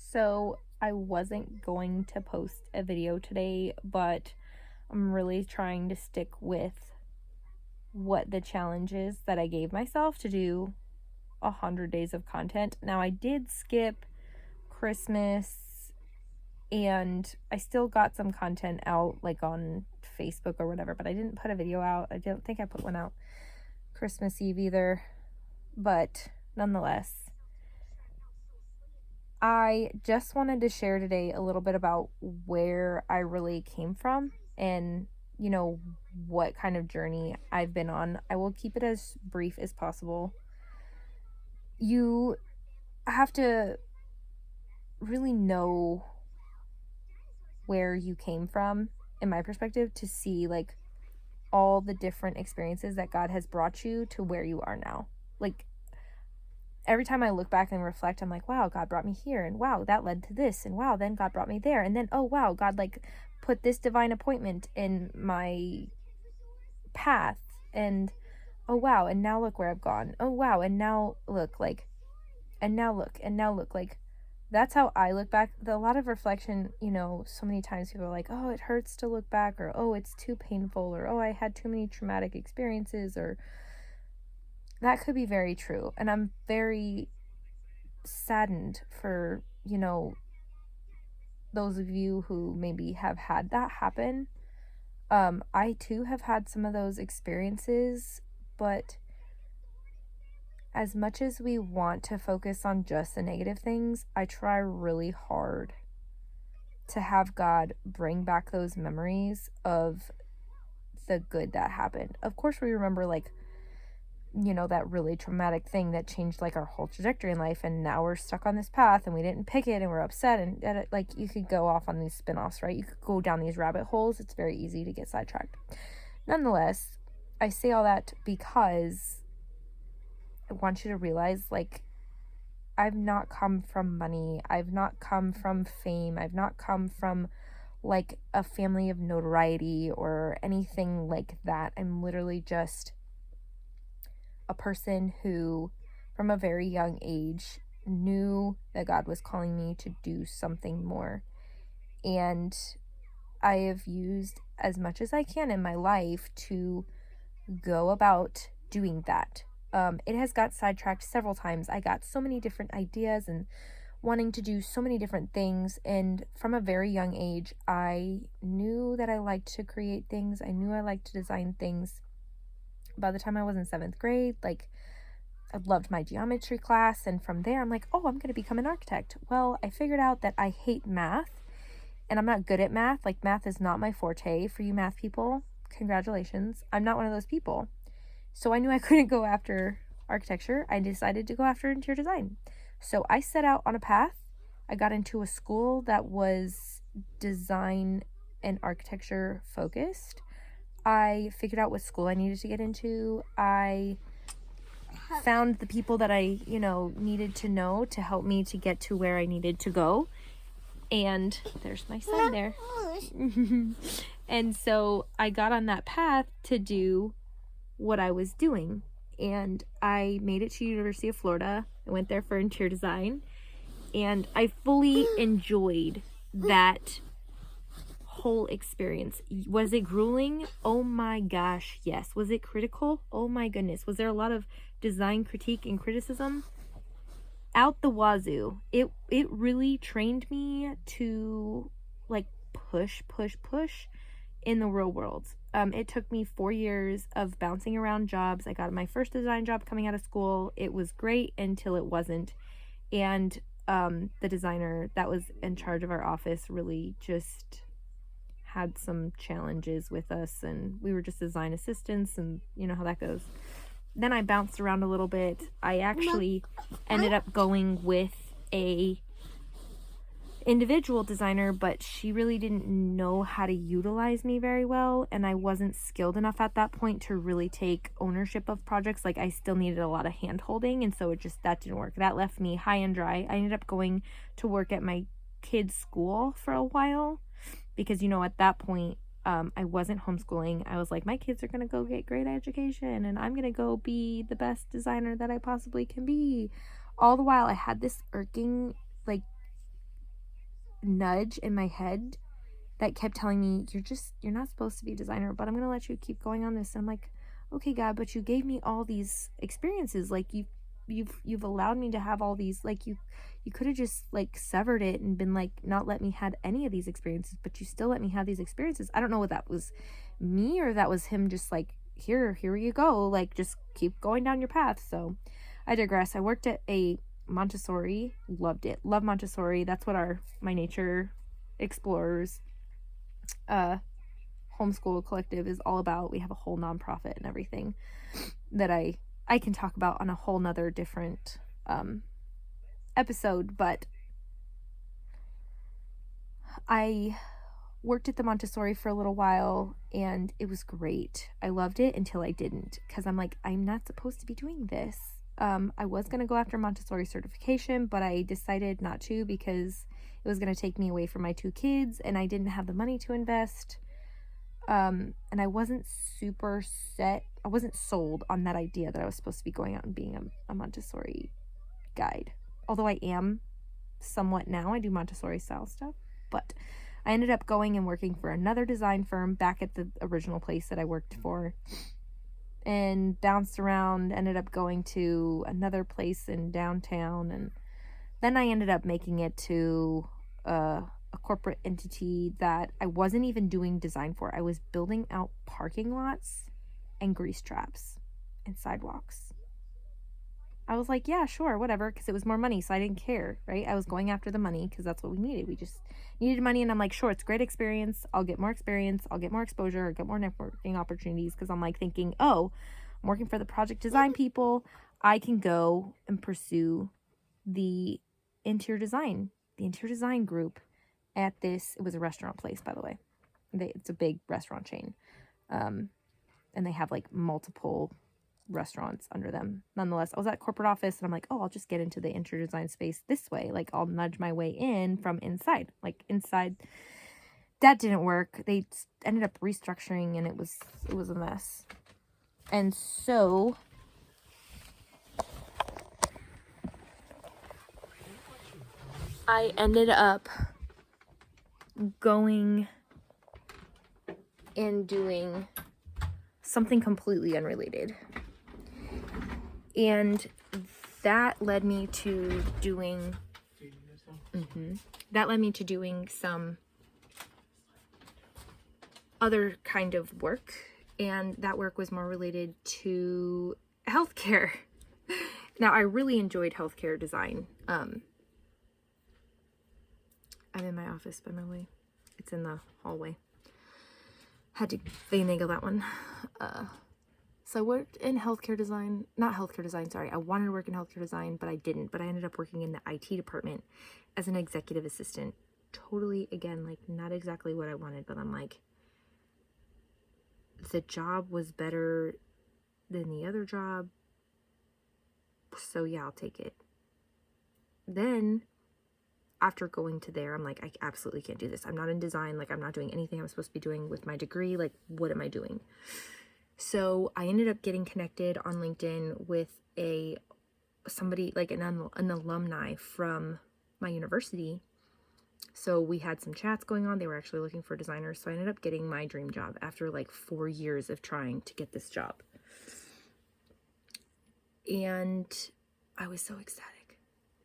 So I wasn't going to post a video today, but I'm really trying to stick with what the challenge is that I gave myself to do 100 days of content. Now, I did skip Christmas and I still got some content out like on Facebook or whatever, but I didn't put a video out. I don't think I put one out Christmas Eve either, but nonetheless, I just wanted to share today a little bit about where I really came from and, what kind of journey I've been on. I will keep it as brief as possible. You have to really know where you came from, in my perspective, to see like all the different experiences that God has brought you to where you are now. Like, every time I look back and reflect, I'm like, wow, God brought me here, and wow, that led to this, and wow, then God brought me there, and then, oh wow, God like put this divine appointment in my path, and oh wow, and now look where I've gone. Oh wow, and now look, like, and now look, and now look, like, that's how I look back. A lot of reflection, so many times people are like, oh, it hurts to look back, or oh, it's too painful, or oh, I had too many traumatic experiences, or that could be very true. And I'm very saddened for, those of you who maybe have had that happen. I too have had some of those experiences, but as much as we want to focus on just the negative things, I try really hard to have God bring back those memories of the good that happened. Of course, we remember like, that really traumatic thing that changed like our whole trajectory in life, and now we're stuck on this path and we didn't pick it and we're upset, and like, you could go off on these spin-offs, right? You could go down these rabbit holes. It's very easy to get sidetracked. Nonetheless, I say all that because I want you to realize, like, I've not come from money. I've not come from fame. I've not come from like a family of notoriety or anything like that. I'm literally just a person who, from a very young age, knew that God was calling me to do something more. And I have used as much as I can in my life to go about doing that. It has got sidetracked several times. I got so many different ideas and wanting to do so many different things. And from a very young age, I knew that I liked to create things. I knew I liked to design things. By the time I was in 7th grade, like, I loved my geometry class. And from there, I'm like, oh, I'm going to become an architect. Well, I figured out that I hate math and I'm not good at math. Like, math is not my forte. For you math people, congratulations. I'm not one of those people. So I knew I couldn't go after architecture. I decided to go after interior design. So I set out on a path. I got into a school that was design and architecture focused. I figured out what school I needed to get into. I found the people that I, needed to know to help me to get to where I needed to go. And there's my son there. And so I got on that path to do what I was doing. And I made it to University of Florida. I went there for interior design. And I fully enjoyed that whole experience. Was it grueling? Oh my gosh, yes. Was it critical? Oh my goodness. Was there a lot of design critique and criticism? Out the wazoo. It really trained me to like push in the real world. It took me 4 years of bouncing around jobs. I got my first design job coming out of school. It was great until it wasn't. And the designer that was in charge of our office really just had some challenges with us, and we were just design assistants, and you know how that goes. Then I bounced around a little bit. I actually ended up going with a individual designer, but she really didn't know how to utilize me very well, and I wasn't skilled enough at that point to really take ownership of projects. Like, I still needed a lot of hand holding, and so that didn't work. That left me high and dry. I ended up going to work at my kids' school for a while because, at that point, I wasn't homeschooling. I was like, my kids are going to go get great education and I'm going to go be the best designer that I possibly can be. All the while I had this irking, like, nudge in my head that kept telling me, you're not supposed to be a designer, but I'm going to let you keep going on this. And I'm like, okay, God, but you gave me all these experiences. Like you've allowed me to have all these, like you could have just like severed it and been like, not let me had any of these experiences, but you still let me have these experiences. I don't know what that was, me, or that was him just like, here you go. Like, just keep going down your path. So I digress. I worked at a Montessori, loved it. Love Montessori. That's what my nature explorers homeschool collective is all about. We have a whole nonprofit and everything that I can talk about on a whole nother different episode, but I worked at the Montessori for a little while and it was great. I loved it until I didn't, because I'm like, I'm not supposed to be doing this. I was going to go after Montessori certification, but I decided not to because it was going to take me away from my 2 kids and I didn't have the money to invest. And I wasn't I wasn't sold on that idea that I was supposed to be going out and being a Montessori guide. Although I am somewhat now, I do Montessori style stuff, but I ended up going and working for another design firm back at the original place that I worked for, and bounced around, ended up going to another place in downtown, and then I ended up making it to a corporate entity that I wasn't even doing design for. I was building out parking lots and grease traps and sidewalks. I was like, yeah, sure, whatever, because it was more money, so I didn't care, right? I was going after the money because that's what we needed. We just needed money, and I'm like, sure, it's great experience. I'll get more experience. I'll get more exposure. I'll get more networking opportunities, because I'm like thinking, oh, I'm working for the project design people. I can go and pursue the interior design group at this. It was a restaurant place, by the way. It's a big restaurant chain. And they have like multiple restaurants under them. Nonetheless, I was at corporate office and I'm like, oh, I'll just get into the interior design space this way. Like, I'll nudge my way in from inside. Like, inside. That didn't work. They ended up restructuring and it was a mess. And so I ended up going and doing something completely unrelated. And that led me to doing some other kind of work, and that work was more related to healthcare. Now, I really enjoyed healthcare design. I'm in my office, by the way. It's in the hallway. Had to finagle that one. So I worked in healthcare design, I wanted to work in healthcare design, but I didn't. But I ended up working in the IT department as an executive assistant. Totally, again, like not exactly what I wanted, but I'm like, the job was better than the other job. So yeah, I'll take it. Then after going to there, I'm like, I absolutely can't do this. I'm not in design. Like, I'm not doing anything I'm supposed to be doing with my degree. Like, what am I doing? So I ended up getting connected on LinkedIn with somebody, like an alumni from my university. So we had some chats going on. They were actually looking for designers. So I ended up getting my dream job after like 4 years of trying to get this job. And I was so ecstatic.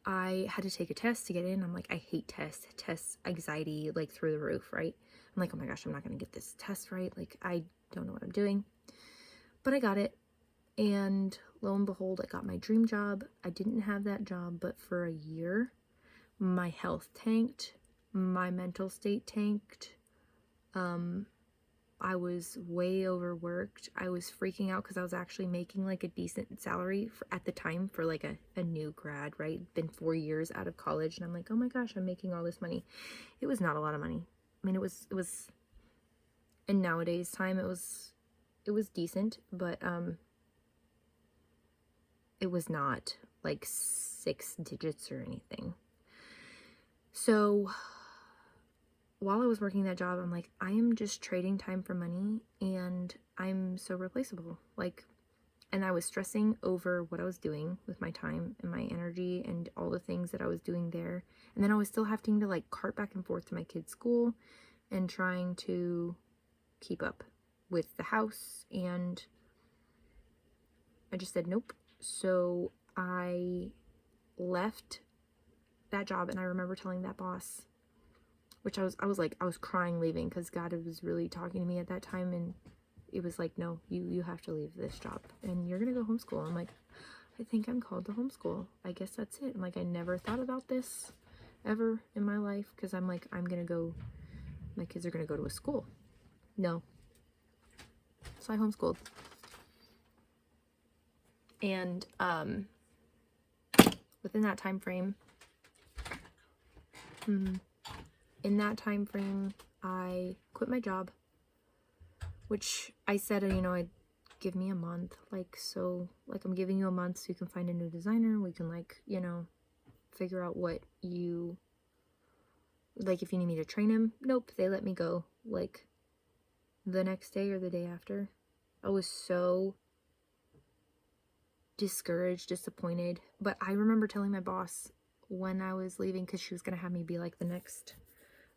I had to take a test to get in. I'm like, I hate tests, anxiety, like through the roof, right? I'm like, oh my gosh, I'm not going to get this test right. Like, I don't know what I'm doing. But I got it. And lo and behold, I got my dream job. I didn't have that job, but for a year, my health tanked. My mental state tanked. I was way overworked. I was freaking out because I was actually making like a decent salary at the time for like a new grad, right? Been 4 years out of college. And I'm like, oh my gosh, I'm making all this money. It was not a lot of money. I mean, it was, in nowadays time, it was decent, but, it was not like 6 digits or anything. So while I was working that job, I'm like, I am just trading time for money, and I'm so replaceable. Like, And I was stressing over what I was doing with my time and my energy and all the things that I was doing there. And then I was still having to like cart back and forth to my kids' school and trying to keep up with the house. And I just said nope. So I left that job, and I remember telling that boss, which I was crying leaving, because God was really talking to me at that time, and it was like, no, you have to leave this job and you're gonna go homeschool. I'm like, I think I'm called to homeschool. I guess that's it. I'm like, I never thought about this ever in my life, because I'm like, my kids are gonna go to a school. No. So I homeschooled. And within that time frame, I quit my job, which I said, I'd give me a month. So I'm giving you a month so you can find a new designer. We can figure out what you, if you need me to train him. Nope, they let me go, the next day or the day after. I was so discouraged, disappointed. But I remember telling my boss when I was leaving, because she was going to have me be the next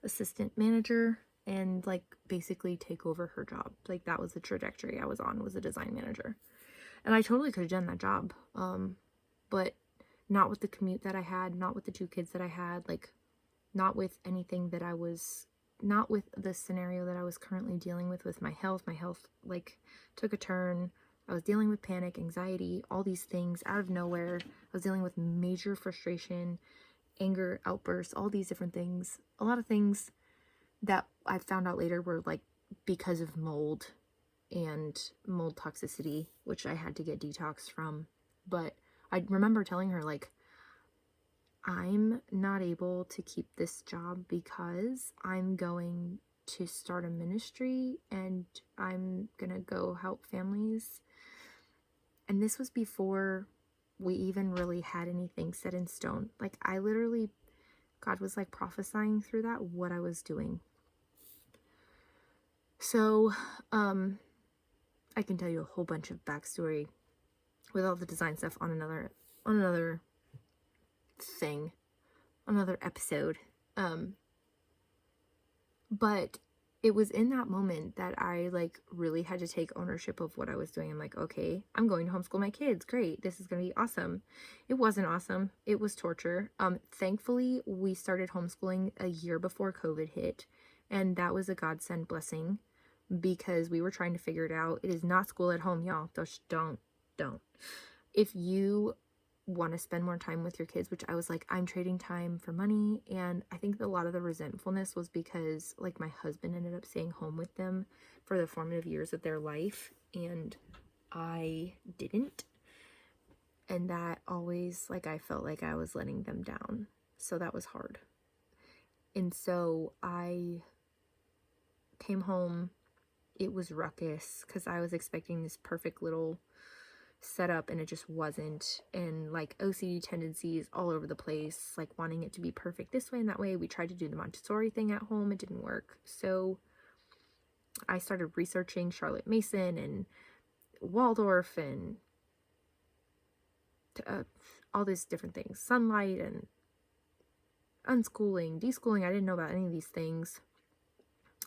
assistant manager and basically take over her job. That was the trajectory I was on, was a design manager. And I totally could have done that job. But not with the commute that I had, not with the 2 kids that I had, not with anything that I was, not with the scenario that I was currently dealing with my health. My health took a turn. I was dealing with panic, anxiety, all these things out of nowhere. I was dealing with major frustration, anger outbursts, all these different things. A lot of things that I found out later were because of mold and mold toxicity, which I had to get detoxed from. But I remember telling her, I'm not able to keep this job because I'm going to start a ministry and I'm gonna go help families. And this was before we even really had anything set in stone. I literally, God was prophesying through that what I was doing. So, I can tell you a whole bunch of backstory with all the design stuff on another thing, another episode. But it was in that moment that I really had to take ownership of what I was doing. I'm like, okay, I'm going to homeschool my kids. Great. This is going to be awesome. It wasn't awesome. It was torture. Thankfully, we started homeschooling a year before COVID hit, and that was a godsend blessing, because we were trying to figure it out. It is not school at home, y'all. Don't. If you want to spend more time with your kids, which I was I'm trading time for money. And I think a lot of the resentfulness was because my husband ended up staying home with them for the formative years of their life, and I didn't. And that always I felt like I was letting them down. So that was hard. And so I came home. It was ruckus because I was expecting this perfect little setup, and it just wasn't. And OCD tendencies all over the place, wanting it to be perfect this way and that way. We tried to do the Montessori thing at home. It didn't work. So I started researching Charlotte Mason and Waldorf and all these different things, sunlight and unschooling, deschooling. I didn't know about any of these things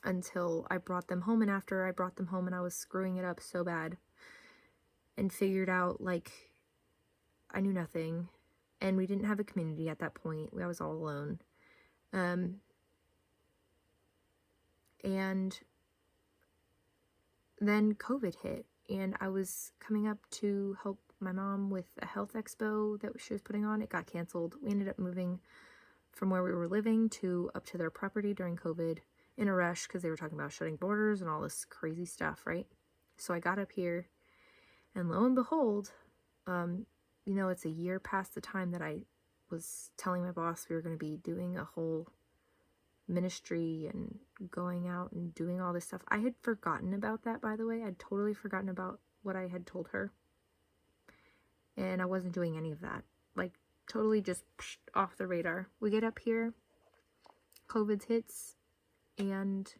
until I brought them home. And after I brought them home and I was screwing it up so bad, and figured out I knew nothing, and we didn't have a community at that point. I was all alone. And then COVID hit, and I was coming up to help my mom with a health expo that she was putting on. It got canceled. We ended up moving from where we were living to up to their property during COVID in a rush, because they were talking about shutting borders and all this crazy stuff, right? So I got up here, and lo and behold, it's a year past the time that I was telling my boss we were going to be doing a whole ministry and going out and doing all this stuff. I had forgotten about that, by the way. I'd totally forgotten about what I had told her. And I wasn't doing any of that. Totally just off the radar. We get up here, COVID hits, and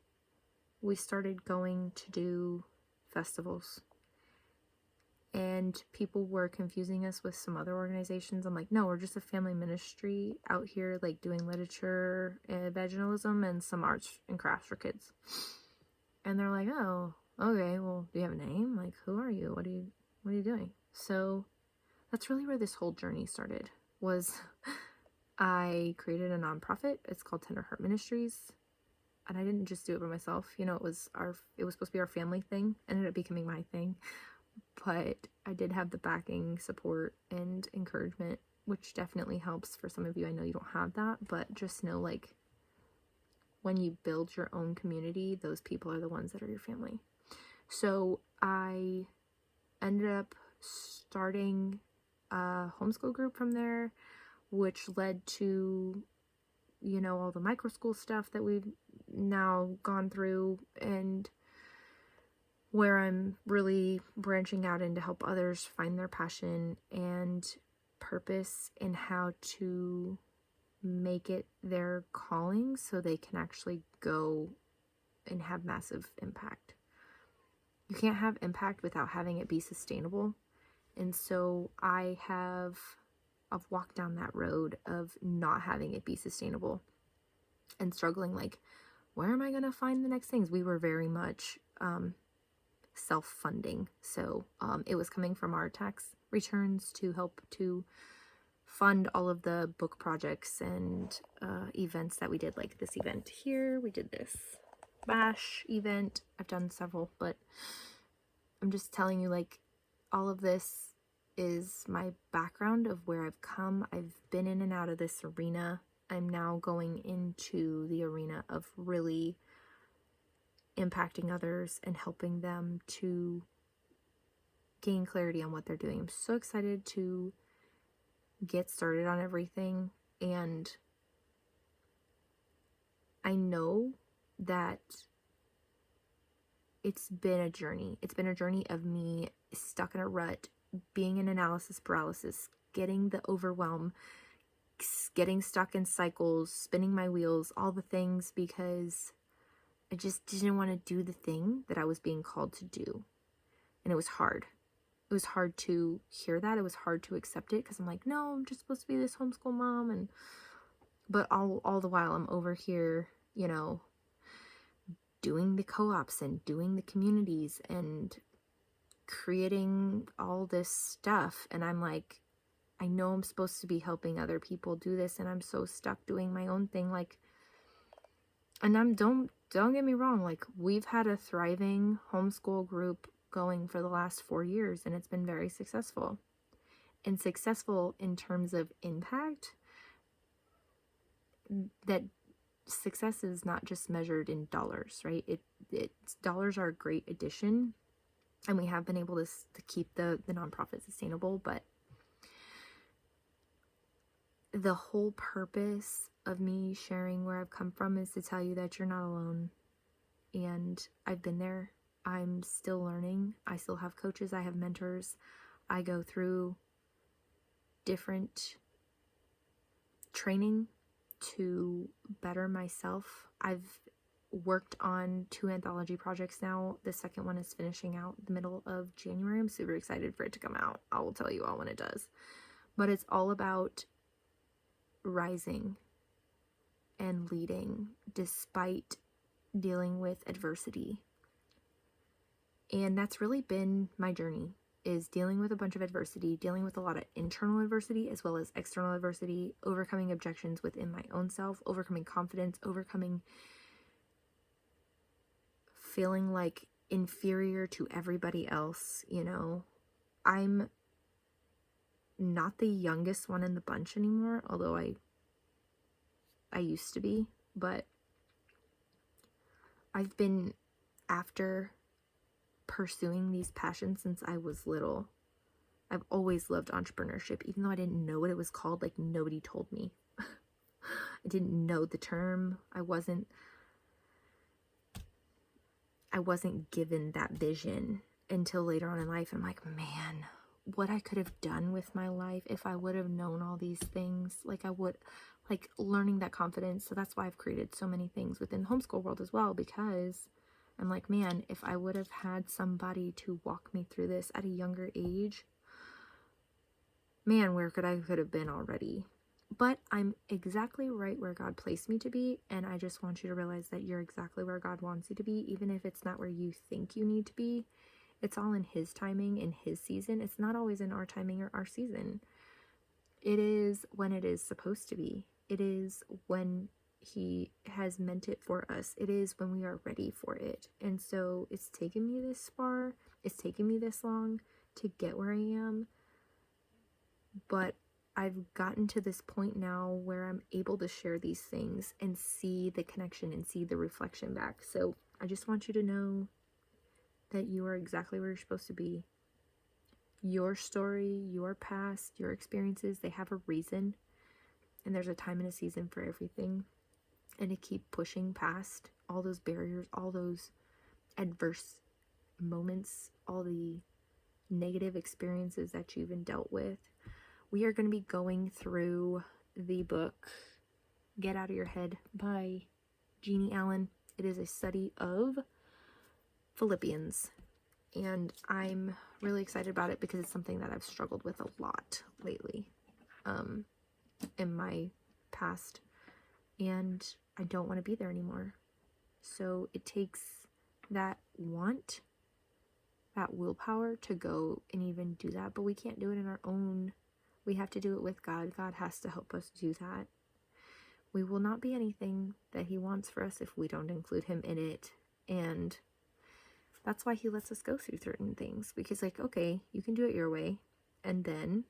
we started going to do festivals. and people were confusing us with some other organizations. I'm like, no, we're just a family ministry out here, like doing literature, evangelism, and some arts and crafts for kids. And they're like, oh, okay, well, do you have a name? Like, who are you? What are you doing? So that's really where this whole journey started. Was I created a nonprofit. It's called Tender Heart Ministries. And I didn't just do it by myself. You know, it was supposed to be our family thing. It ended up becoming my thing. But I did have the backing, support, and encouragement, which definitely helps for some of you. I know you don't have that, but just know, like, when you build your own community, those people are the ones that are your family. So I ended up starting a homeschool group from there, which led to, you know, all the micro school stuff that we've now gone through, and where I'm really branching out into help others find their passion and purpose and how to make it their calling so they can actually go and have massive impact. You can't have impact without having it be sustainable. And so I've walked down that road of not having it be sustainable and struggling, like, where am I going to find the next things? We were very much self-funding. So it was coming from our tax returns to help to fund all of the book projects and events that we did, like this event here. We did this bash event. I've done several, but I'm just telling you, like, all of this is my background of where I've come. I've been in and out of this arena. I'm now going into the arena of really impacting others and helping them to gain clarity on what they're doing. I'm so excited to get started on everything, and I know that it's been a journey. It's been a journey of me stuck in a rut, being in analysis paralysis, getting the overwhelm, getting stuck in cycles, spinning my wheels, all the things, because I just didn't want to do the thing that I was being called to do. And it was hard. It was hard to hear that. It was hard to accept it, because I'm like, no, I'm just supposed to be this homeschool mom. But all the while I'm over here, you know, doing the co-ops and doing the communities and creating all this stuff. And I'm like, I know I'm supposed to be helping other people do this, and I'm so stuck doing my own thing. Like, and don't get me wrong, like, we've had a thriving homeschool group going for the last 4 years, and it's been very successful. And successful in terms of impact, that success is not just measured in dollars, right? Dollars are a great addition, and we have been able to keep the nonprofit sustainable, but the whole purpose of me sharing where I've come from is to tell you that you're not alone. And I've been there. I'm still learning. I still have coaches. I have mentors. I go through different training to better myself. I've worked on 2 anthology projects now. The second one is finishing out the middle of January. I'm super excited for it to come out. I will tell you all when it does. But it's all about rising and leading despite dealing with adversity. And that's really been my journey, is dealing with a bunch of adversity, dealing with a lot of internal adversity as well as external adversity, overcoming objections within my own self, overcoming confidence, overcoming feeling like inferior to everybody else. You know, I'm not the youngest one in the bunch anymore, although I used to be, but I've been after pursuing these passions since I was little. I've always loved entrepreneurship, even though I didn't know what it was called. Like, nobody told me. I didn't know the term. I wasn't given that vision until later on in life. And I'm like, man, what I could have done with my life if I would have known all these things. Like, learning that confidence. So that's why I've created so many things within the homeschool world as well, because I'm like, man, if I would have had somebody to walk me through this at a younger age, man, where could have been already? But I'm exactly right where God placed me to be, and I just want you to realize that you're exactly where God wants you to be, even if it's not where you think you need to be. It's all in His timing, in His season. It's not always in our timing or our season. It is when it is supposed to be. It is when He has meant it for us. It is when we are ready for it. And so it's taken me this far. It's taken me this long to get where I am. But I've gotten to this point now where I'm able to share these things and see the connection and see the reflection back. So I just want you to know that you are exactly where you're supposed to be. Your story, your past, your experiences, they have a reason. And there's a time and a season for everything. And to keep pushing past all those barriers, all those adverse moments, all the negative experiences that you've been dealt with. We are going to be going through the book Get Out of Your Head by Jeannie Allen. It is a study of Philippians, and I'm really excited about it because it's something that I've struggled with a lot lately in my past, and I don't want to be there anymore. So it takes that want, that willpower to go and even do that, but we can't do it in our own. We have to do it with God. God has to help us do that. We will not be anything that He wants for us if we don't include Him in it. And that's why He lets us go through certain things. Because like, okay, you can do it your way. And then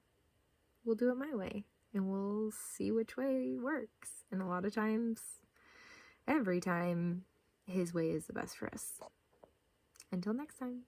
we'll do it my way. And we'll see which way works. And a lot of times, every time, His way is the best for us. Until next time.